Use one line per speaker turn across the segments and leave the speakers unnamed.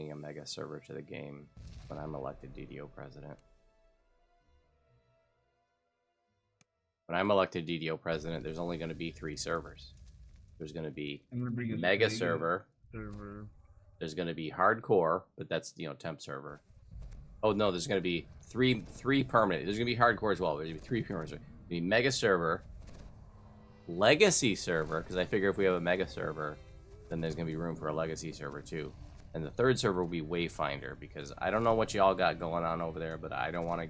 bringing a mega server to the game when I'm elected DDO president. When I'm elected DDO president, there's only going to be 3 servers. There's going to be mega server. There's going to be hardcore, but that's, you know, temp server. Oh no, there's going to be three permanent. There's going to be hardcore as well. There's going to be 3 permanent. There's going to be mega server, legacy server, because I figure if we have a mega server, then there's going to be room for a legacy server too. And the 3rd server will be Wayfinder, because I don't know what y'all got going on over there, but I don't want to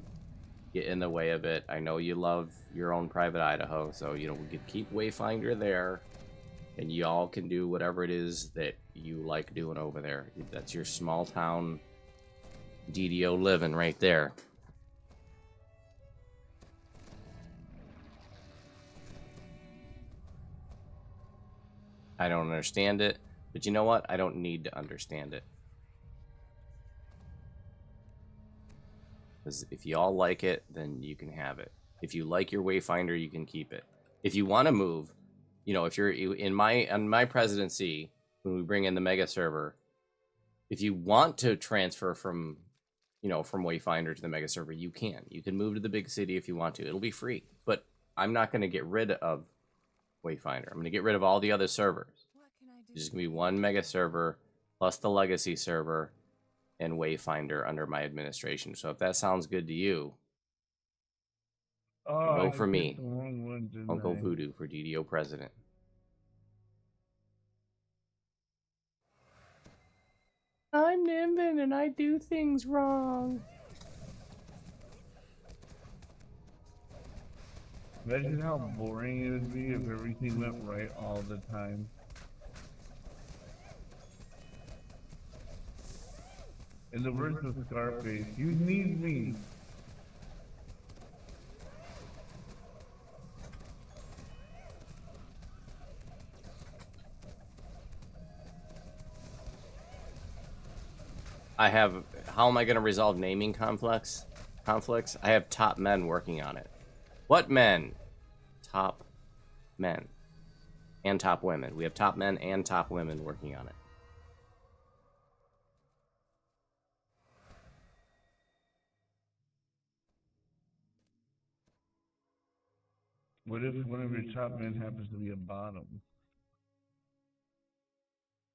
get in the way of it. I know you love your own private Idaho, so, you know, we could keep Wayfinder there, and y'all can do whatever it is that you like doing over there. That's your small town DDO living right there. I don't understand it, but you know what? I don't need to understand it. Because if y'all like it, then you can have it. If you like your Wayfinder, you can keep it. If you want to move, you know, if you're in my presidency, when we bring in the mega server, if you want to transfer from, you know, from Wayfinder to the mega server, you can. You can move to the big city if you want to. It'll be free. But I'm not going to get rid of Wayfinder. I'm going to get rid of all the other servers. There's just going to be 1 mega server plus the legacy server and Wayfinder under my administration. So if that sounds good to you, vote for me, Uncle Voodoo, for DDO president. I'm Nimbin and I do things wrong.
Imagine how boring it would be if everything went right all the time. In the words of Scarface, you need me.
I have, how am I going to resolve naming conflicts? I have top men working on it. What men? Top men. And top women. We have top men and top women working on it.
What if one of your top men happens to be a bottom?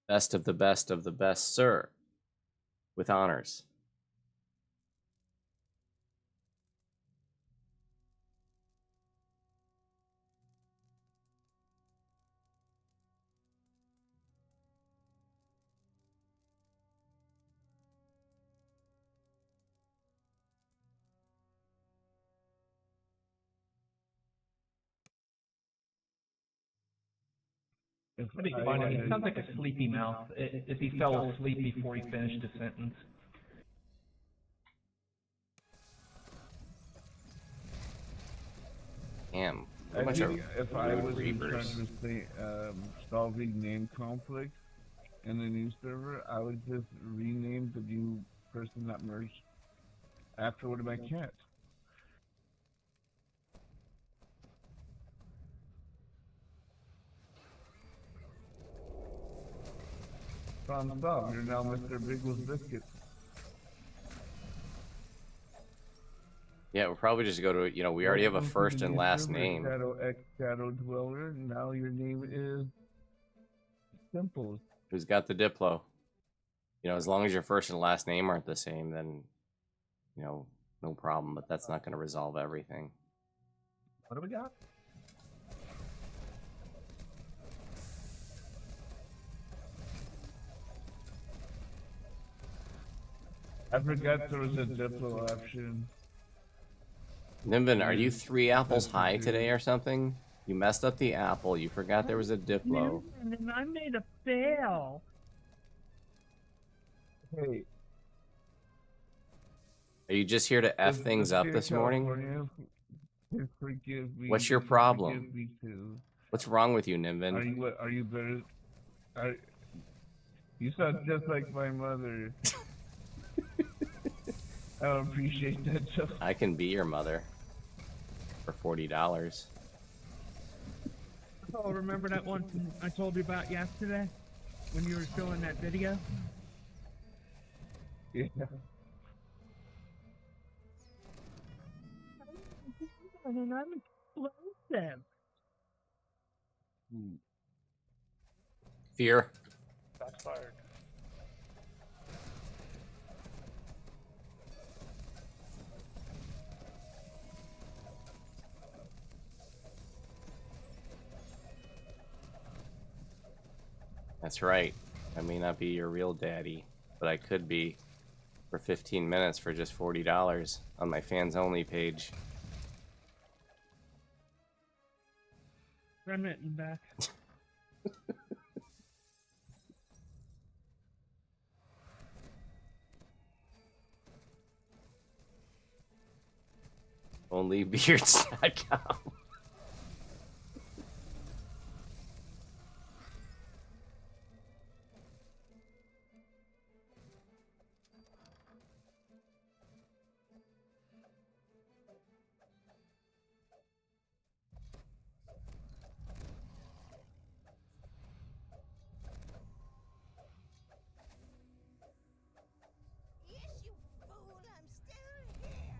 Best of the best, sir. With honors.
Pretty funny. It sounds like a sleepy mouth. If he fell asleep before he finished a sentence.
Damn.
I think if I was in charge of solving name conflicts in the new server, I would just rename the new person that merged after one of my cats. Thumbs up, you're now Mr. Biggles Biscuit.
Yeah, we'll probably just go to, you know, we already have a first and last name.
Shadow X Shadow Dweller, now your name is Simple.
Who's got the Diplo? You know, as long as your first and last name aren't the same, then, you know, no problem, but that's not going to resolve everything.
What do we got?
I forgot there was a Diplo option.
Nimbin, are you 3 apples high today or something? You messed up the apple. You forgot there was a Diplo.
I made a fail.
Hey.
Are you just here to F things up this morning? What's your problem? What's wrong with you, Nimbin?
Are you better? You sound just like my mother. I don't appreciate that joke.
I can be your mother for $40.
Oh, remember that one I told you about yesterday when you were showing that video?
Yeah.
And I'm explosive.
Fear.
Shots fired.
That's right. I may not be your real daddy, but I could be for 15 minutes for just $40 on my fans only page.
Run it and back.
Onlybeards.com.
Yes, you fool, I'm still here.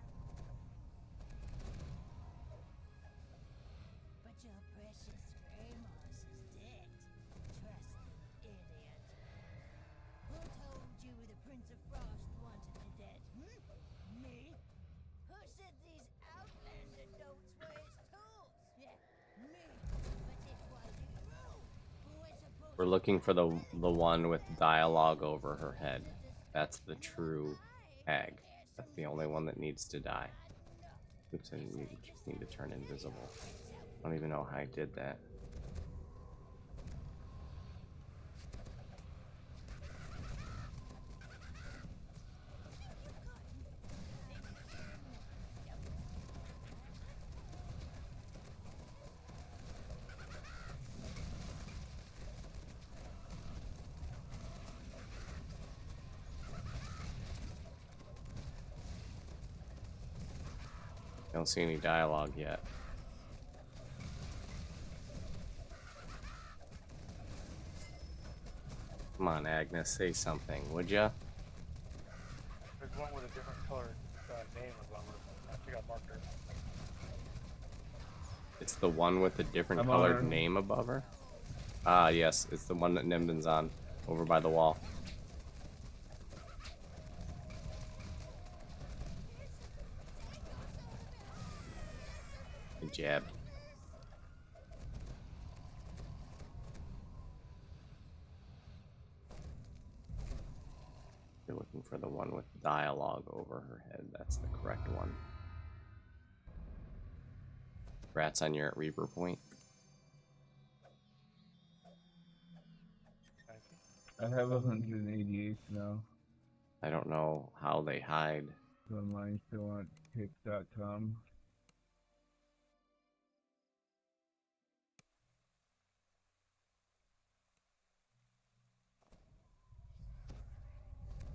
But your precious Greymoss is dead. Trust the idiot. Who told you the Prince of Frost wanted you dead? Me? Who said these outlander notes were his tools? Yeah, me. But it was you who was supposed
We're looking for the one with dialogue over her head. That's the true hag. That's the only one that needs to die. Oops, I need to turn invisible. I don't even know how I did that. I don't see any dialogue yet. Come on, Agnes, say something, would ya?
There's one with a different colored name above her. I think I marked her.
It's the one with the different
I'm
colored
on.
name above her? Ah, yes, it's the one that Nimbin's on, over by the wall. Good jab. You're looking for the one with dialogue over her head. That's the correct one. Rats on your at Reaper Point.
Thank you.
I have 188 now.
I don't know how they hide.
So mine still on pick.com.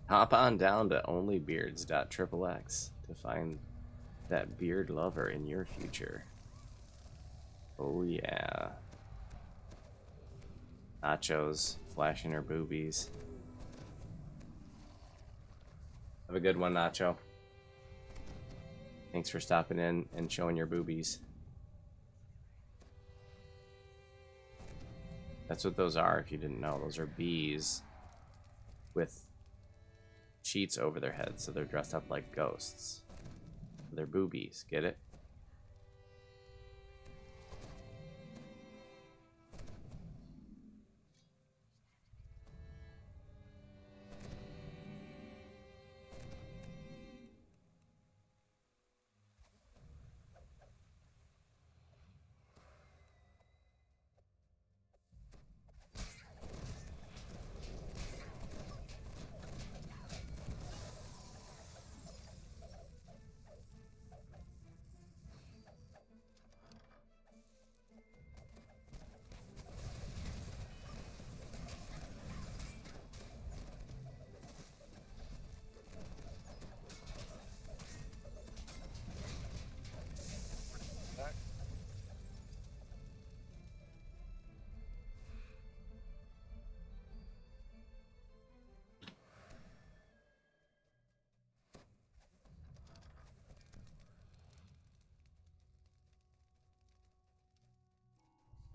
Hop on down to onlybeards.xxx to find that beard lover in your future. Oh yeah. Nachos flashing her boobies. Have a good one, Nacho. Thanks for stopping in and showing your boobies. That's what those are, if you didn't know. Those are bees with sheets over their heads, so they're dressed up like ghosts. They're boobies, get it?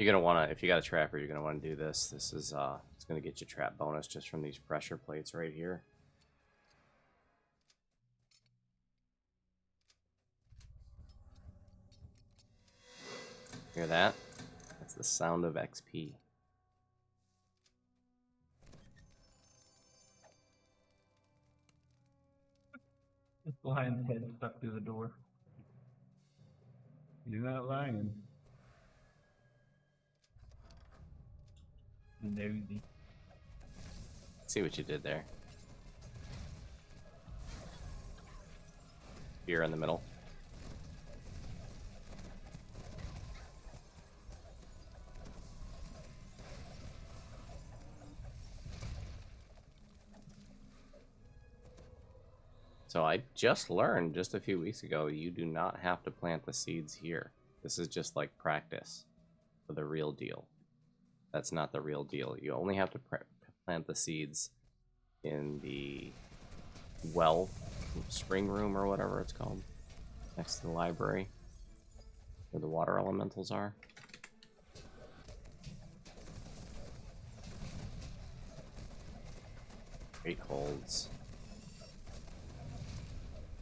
You're gonna wanna, if you got a trapper, you're gonna wanna do this. This is it's gonna get you trap bonus just from these pressure plates right here. Hear that? That's the sound of XP.
This lion's head stuck through the door.
You're not lying.
Nosy.
See what you did there. Here in the middle. So I just learned just a few weeks ago, you do not have to plant the seeds here. This is just like practice for the real deal. That's not the real deal. You only have to plant the seeds in the well spring room or whatever it's called, next to the library, where the water elementals are. Great holds.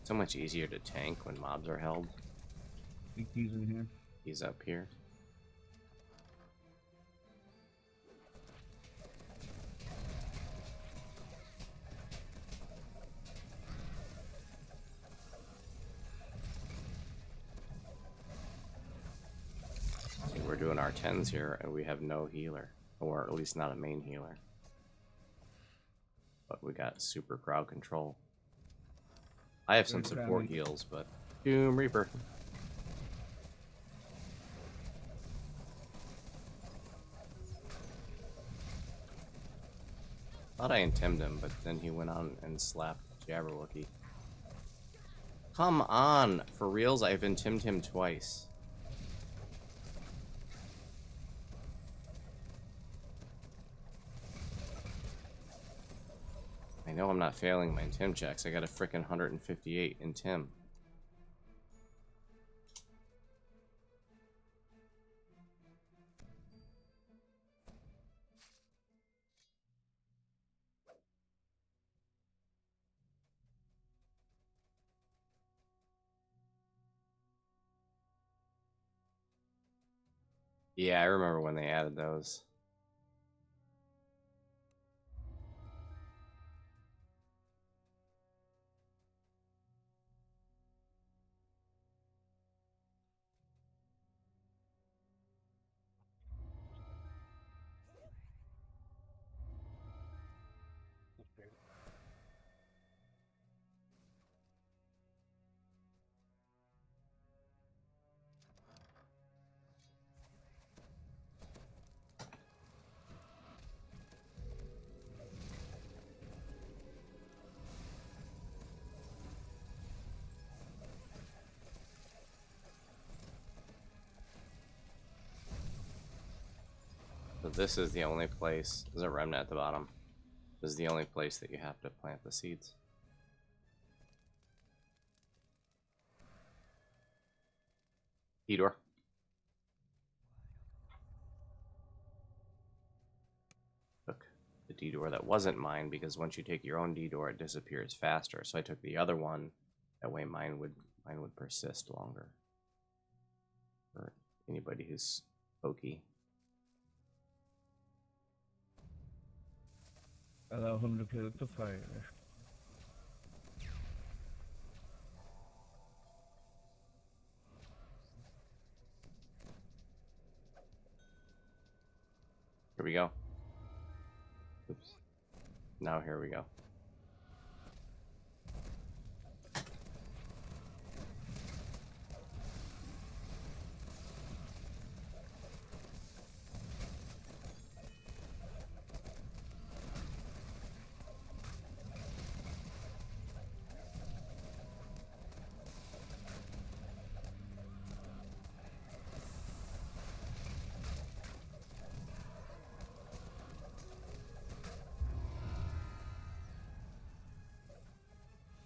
So much easier to tank when mobs are held.
I think he's in here.
He's up here. See, we're doing our 10s here, and we have no healer. Or at least not a main healer. But we got super crowd control. I have some support heals, but Doom Reaper. Thought I intimed him, but then he went on and slapped Jabberwocky. Come on! For reals, I've intimed him twice. I know I'm not failing my intim checks. I got a frickin' 158 intim. Yeah, I remember when they added those. So this is the only place, there's a remnant at the bottom. This is the only place that you have to plant the seeds. Hedor. Took the D-door that wasn't mine, because once you take your own D-door, it disappears faster. So I took the other one, that way mine would persist longer. For anybody who's pokey.
Allow him to play with the fire.
Here we go. Oops. Now here we go.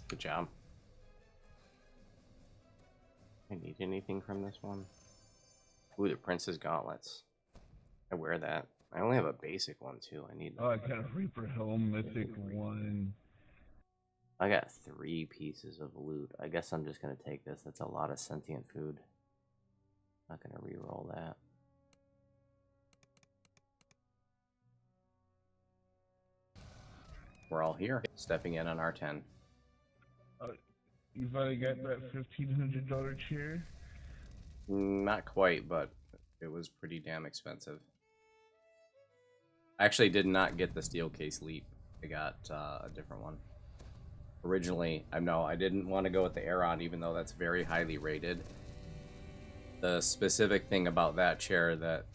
Good job. I need anything from this one? Ooh, the Prince's Gauntlets. I wear that. I only have a basic one too. I need.
Oh, I got a Reaper Helm, Mythic 1.
I got 3 pieces of loot. I guess I'm just gonna take this. That's a lot of sentient food. Not gonna re-roll that. We're all here, stepping in on R10.
You finally got that $1,500 chair?
Not quite, but it was pretty damn expensive. I actually did not get the steel case leap. I got a different one. Originally, I didn't want to go with the Aeron, even though that's very highly rated. The specific thing about that chair that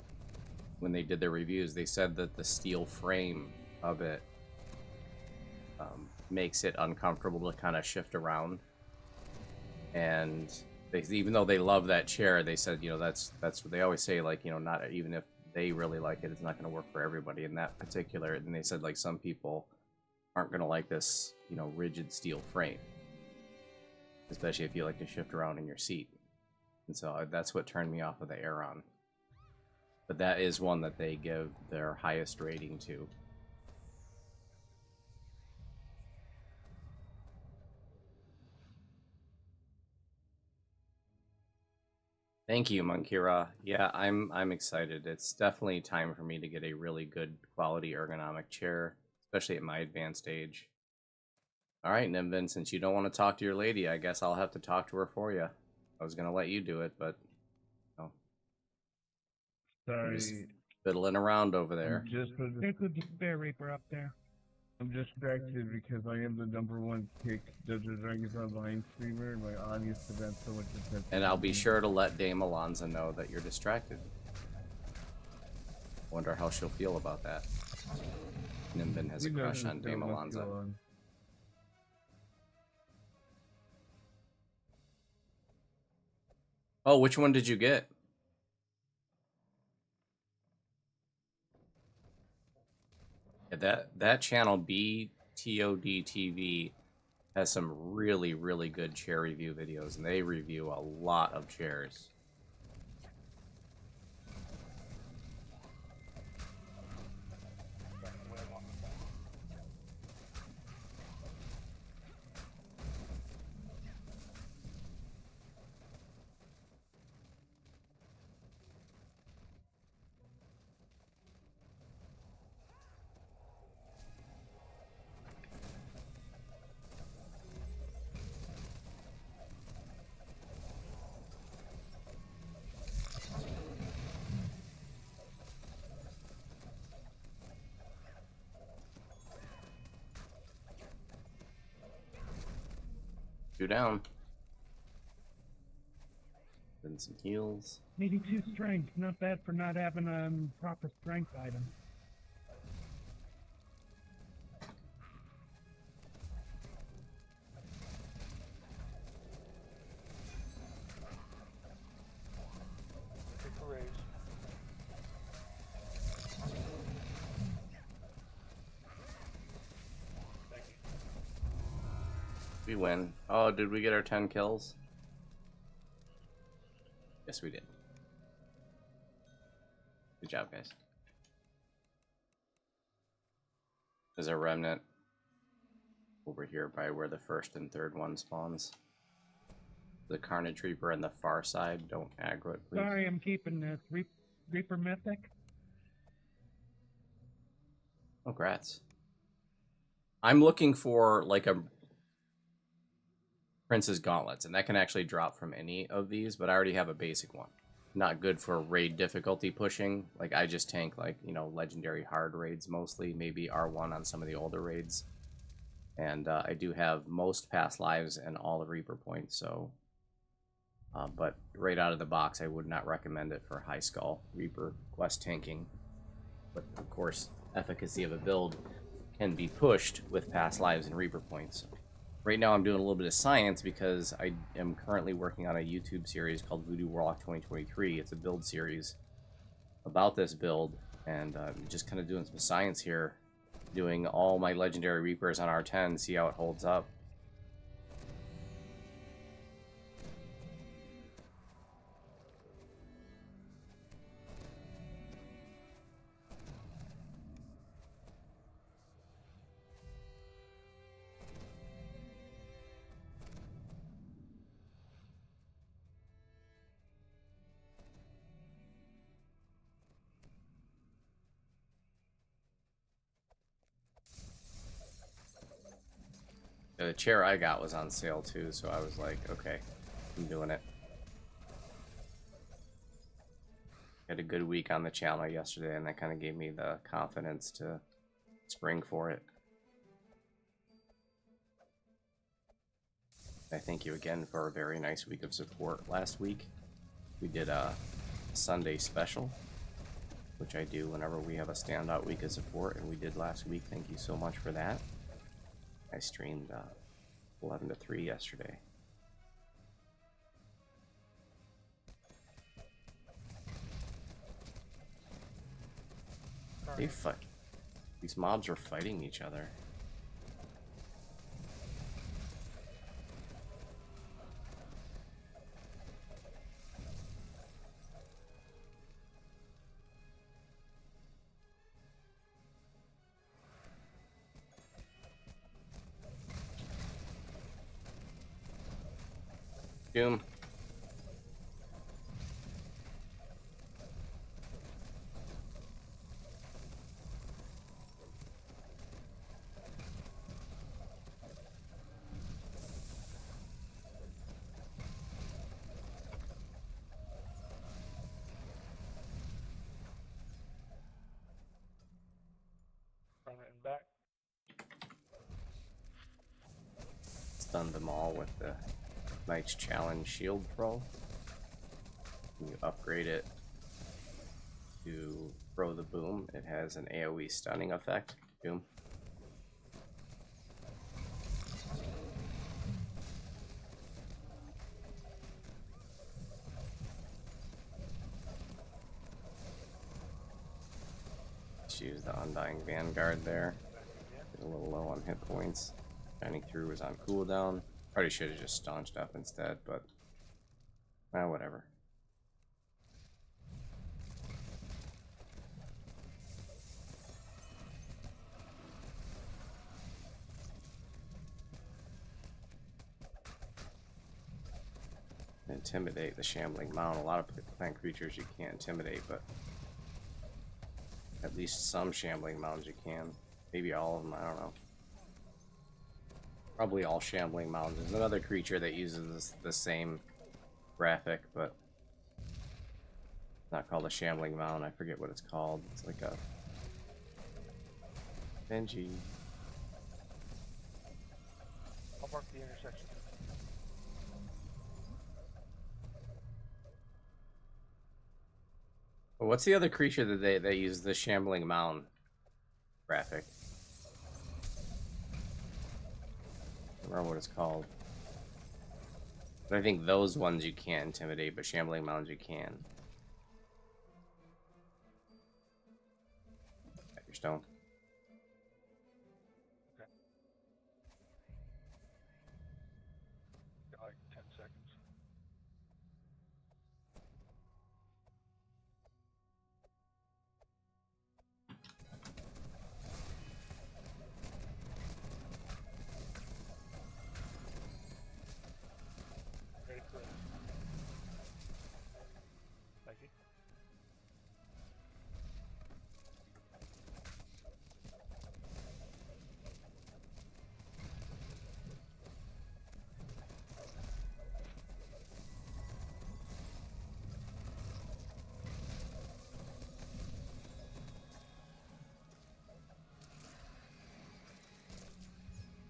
when they did their reviews, they said that the steel frame of it makes it uncomfortable to kind of shift around. And even though they love that chair, they said, that's what they always say, like, not even if they really like it, it's not going to work for everybody in that particular. And they said, like, some people aren't going to like this, rigid steel frame, especially if you like to shift around in your seat. And so that's what turned me off of the Aeron. But that is one that they give their highest rating to. Thank you, Monkira. Yeah, I'm excited. It's definitely time for me to get a really good quality ergonomic chair, especially at my advanced age. All right, Nimbin, since you don't want to talk to your lady, I guess I'll have to talk to her for you. I was gonna let you do it, but no.
Sorry.
Just fiddling around over there.
There's a Despair Reaper up there.
I'm distracted because I am the #1 kick Dungeons & Dragons Online streamer, and my audience demands so much attention.
And I'll be sure to let Dame Alonza know that you're distracted. Wonder how she'll feel about that. Nimbin has a crush on Dame Alonza. Oh, which one did you get? Yeah, that channel BTOD TV has some really, really good chair review videos, and they review a lot of chairs. Two down. Then some heals.
Needing 2 strength. Not bad for not having a proper strength item.
Take a raise. Thank you.
We win. Oh, did we get our 10 kills? Yes, we did. Good job, guys. There's a remnant over here by where the first and third one spawns. The Carnage Reaper on the far side. Don't aggro it, please.
Sorry, I'm keeping this. Reaper Mythic.
Oh, grats. I'm looking for, like, a Prince's Gauntlets, and that can actually drop from any of these, but I already have a basic one. Not good for raid difficulty pushing. Like, I just tank, like, legendary hard raids mostly, maybe R1 on some of the older raids. And I do have most past lives and all the Reaper points, so... but right out of the box, I would not recommend it for high skull Reaper quest tanking. But, of course, efficacy of a build can be pushed with past lives and Reaper points. Right now I'm doing a little bit of science because I am currently working on a YouTube series called Voodu Warlock 2023. It's a build series about this build, and I'm just kind of doing some science here, doing all my legendary Reapers on R10, see how it holds up. The chair I got was on sale too, so I was like, okay, I'm doing it. Had a good week on the channel yesterday, and that kind of gave me the confidence to spring for it. I thank you again for a very nice week of support last week. We did a Sunday special, which I do whenever we have a standout week of support, and we did last week. Thank you so much for that. I streamed 11 to 3 yesterday. These mobs are fighting each other. Doom.
Run it and back.
Stunned them all with the Knight's Challenge Shield Pro. When you upgrade it to throw the boom, it has an AoE stunning effect. Boom. Let's use the Undying Vanguard there. Get a little low on hit points. Shining Through was on cooldown. Probably should have just staunched up instead, but whatever. Intimidate the Shambling Mound. A lot of plant creatures you can't intimidate, but at least some Shambling Mounds you can. Maybe all of them, I don't know. Probably all Shambling Mounds. There's another creature that uses the same graphic, but not called a Shambling Mound. I forget what it's called. It's like a Benji.
I'll mark the intersection.
What's the other creature that they use the Shambling Mound graphic? I don't remember what it's called. But I think those ones you can't intimidate, but Shambling Mounds you can. Got your stone.
Okay. Got like 10 seconds. Ready for this. Thank you.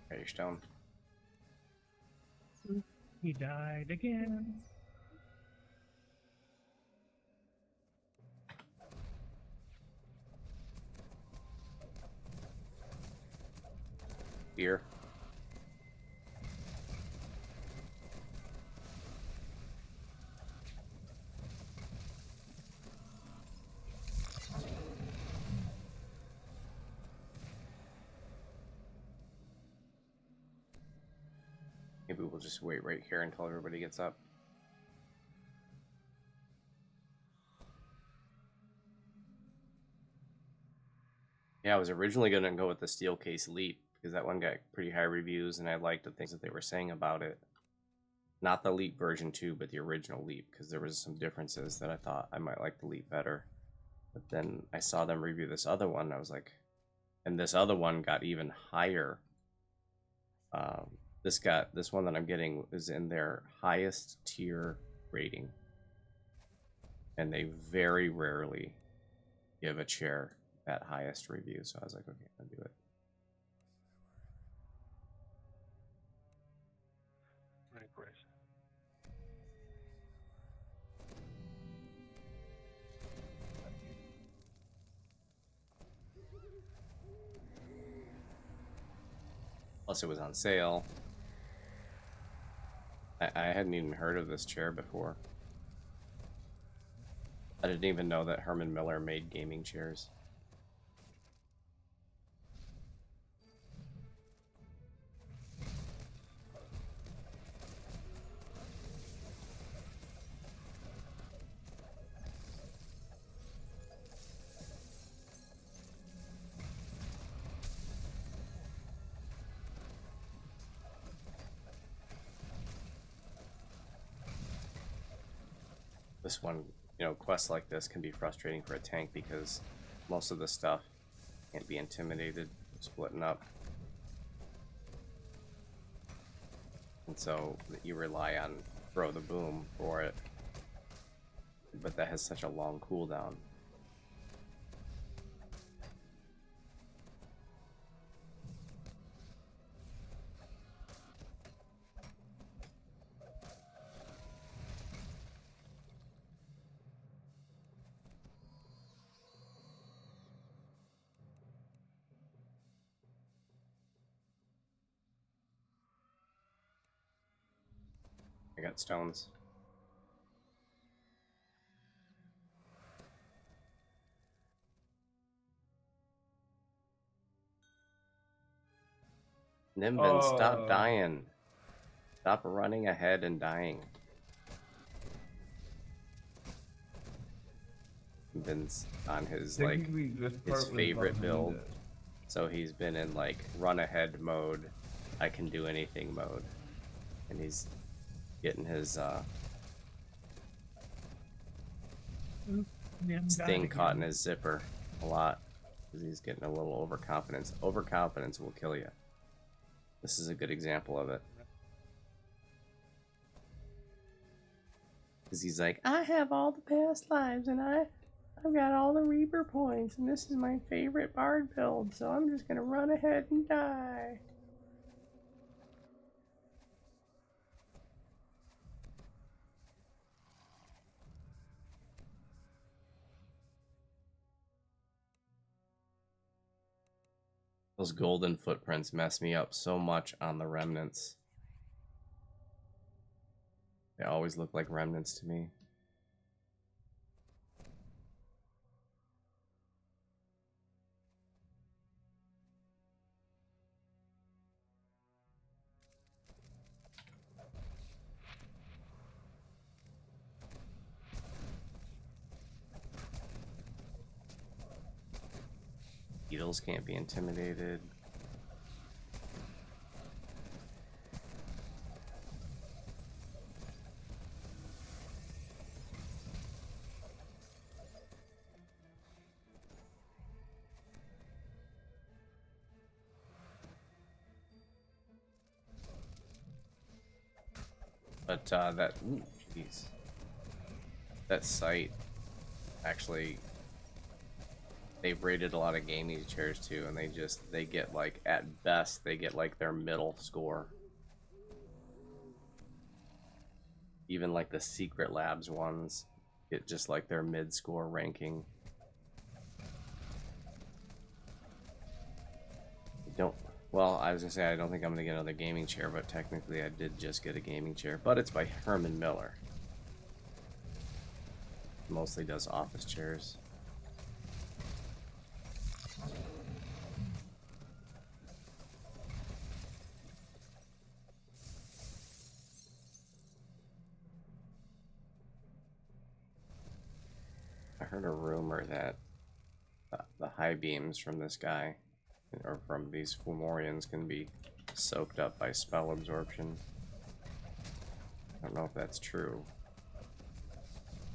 Got your stone.
He died again.
Here. Maybe we'll just wait right here until everybody gets up. Yeah, I was originally going to go with the Steel Case Leap because that one got pretty high reviews and I liked the things that they were saying about it. Not the Leap version 2, but the original Leap, because there was some differences that I thought I might like the Leap better. But then I saw them review this other one and I was like, and this other one got even higher This one that I'm getting is in their highest tier rating, and they very rarely give a chair that highest review. So I was like, okay, I'll do it.
Right, great.
Plus, it was on sale. I hadn't even heard of this chair before. I didn't even know that Herman Miller made gaming chairs. This one, quests like this can be frustrating for a tank because most of the stuff can't be intimidated, splitting up. And so you rely on throw the boom for it. But that has such a long cooldown. I got stones. Nimbin, stop dying. Stop running ahead and dying. Nimbin's on his
Technically, this part
his
was
favorite
behind
build.
it.
So he's been in run ahead mode, I can do anything mode. And he's getting his
Yeah,
thing caught in his zipper a lot. Because he's getting a little overconfidence. Overconfidence will kill you. This is a good example of it. Because he's like, I have all the past lives and I've got all the Reaper points and this is my favorite bard build, so I'm just gonna run ahead and die. Those golden footprints mess me up so much on the remnants. They always look like remnants to me. Beetles can't be intimidated. But ooh, jeez. That site, actually, they've rated a lot of gaming chairs too, and they get at best, they get their middle score. Even the Secret Labs ones get just their mid score ranking. Well, I was gonna say I don't think I'm gonna get another gaming chair, but technically I did just get a gaming chair. But it's by Herman Miller. Mostly does office chairs. I heard a rumor that the high beams from this guy, or from these Fomorians, can be soaked up by spell absorption. I don't know if that's true.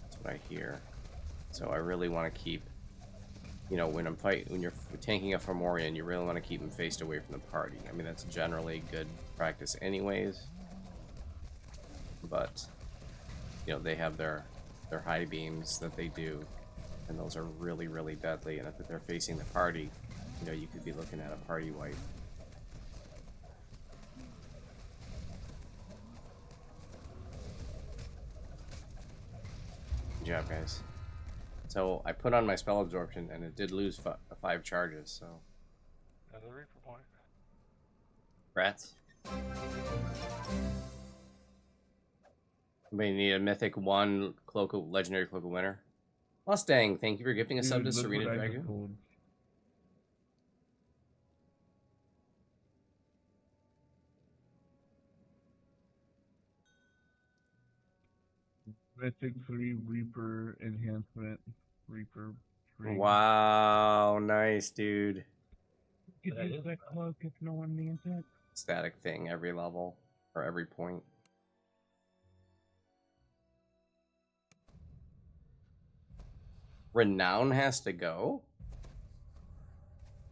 That's what I hear. So I really want to keep you know, when you're tanking a Fomorian, you really want to keep them faced away from the party. I mean, that's generally good practice anyways. But, you know, they have their high beams that they do, and those are really, really deadly. And if they're facing the party, you know, you could be looking at a party wipe. Good job, guys. So I put on my spell absorption, and it did lose 5 charges. So
Another Reaper point.
rats. Anybody need a mythic 1 legendary cloak of winter? Mustang, thank you for gifting a sub to
Dude, look
Serena
what I just
Dragon.
pulled. Mythic 3 Reaper enhancement. Reaper 3.
Wow, nice, dude.
You could use that cloak if no one needs it.
Static thing every level or every point. Renown has to go?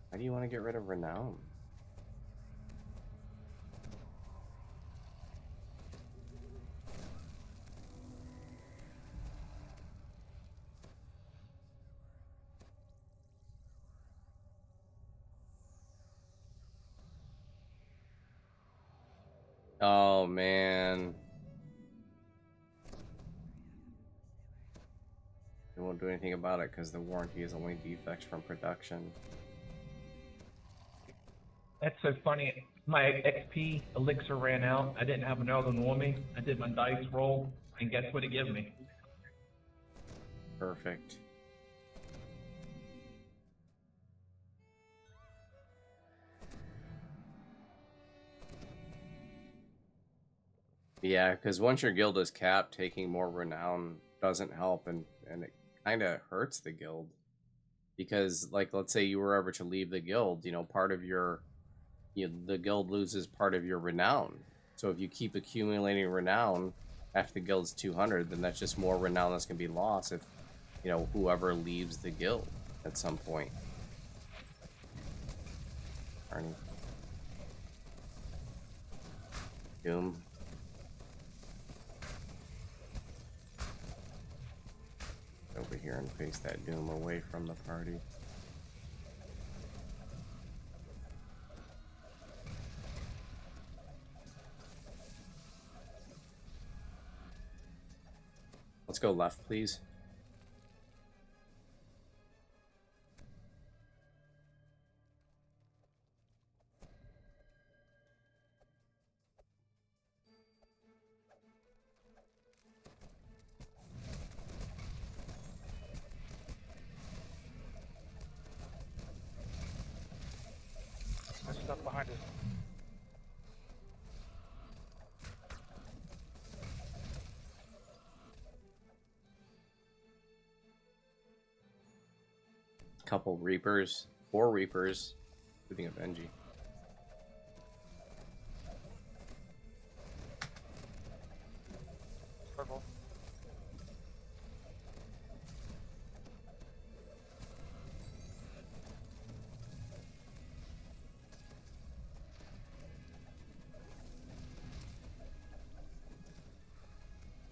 Why do you want to get rid of Renown? Oh, man. They won't do anything about it because the warranty is only defects from production.
That's so funny. My XP elixir ran out. I didn't have another one on me. I did my dice roll, and guess what it gave me?
Perfect. Yeah, because once your guild is capped, taking more renown doesn't help, and it kind of hurts the guild. Because, like, let's say you were ever to leave the guild, you know, part of your, the guild loses part of your renown. So if you keep accumulating renown after the guild's 200, then that's just more renown that's going to be lost if, you know, whoever leaves the guild at some point. Arnie. Doom. Over here and face that Doom away from the party. Let's go left, please.
There's stuff behind it.
Couple Reapers, 4 Reapers, including a Benji.
Purple.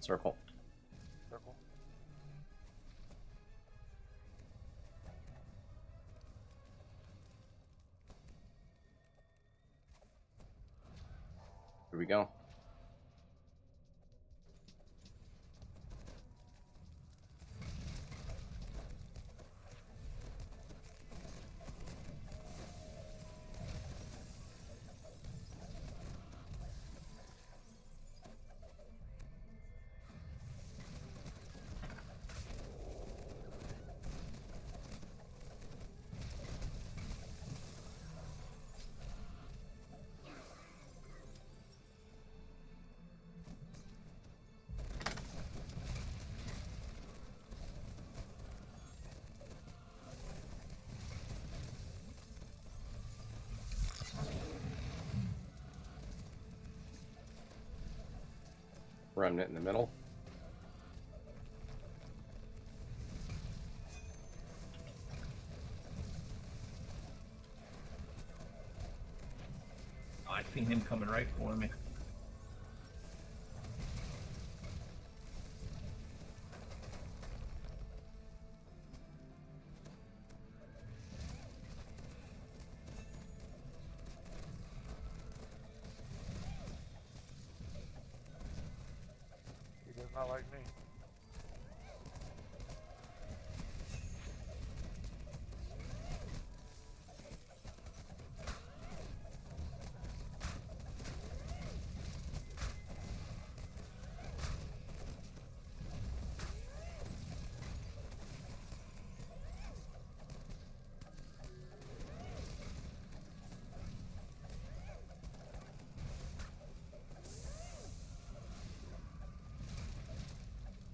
Circle.
Purple.
Here we go. Remnant in the middle.
Seen him coming right for me.
He does not like me.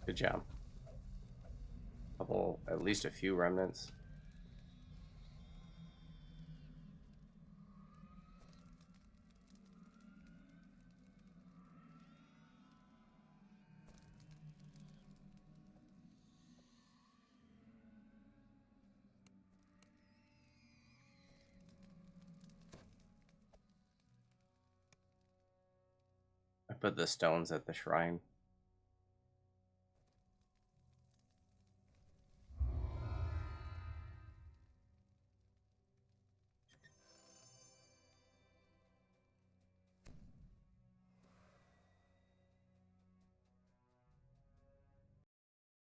Good job. Couple, at least a few remnants. I put the stones at the shrine.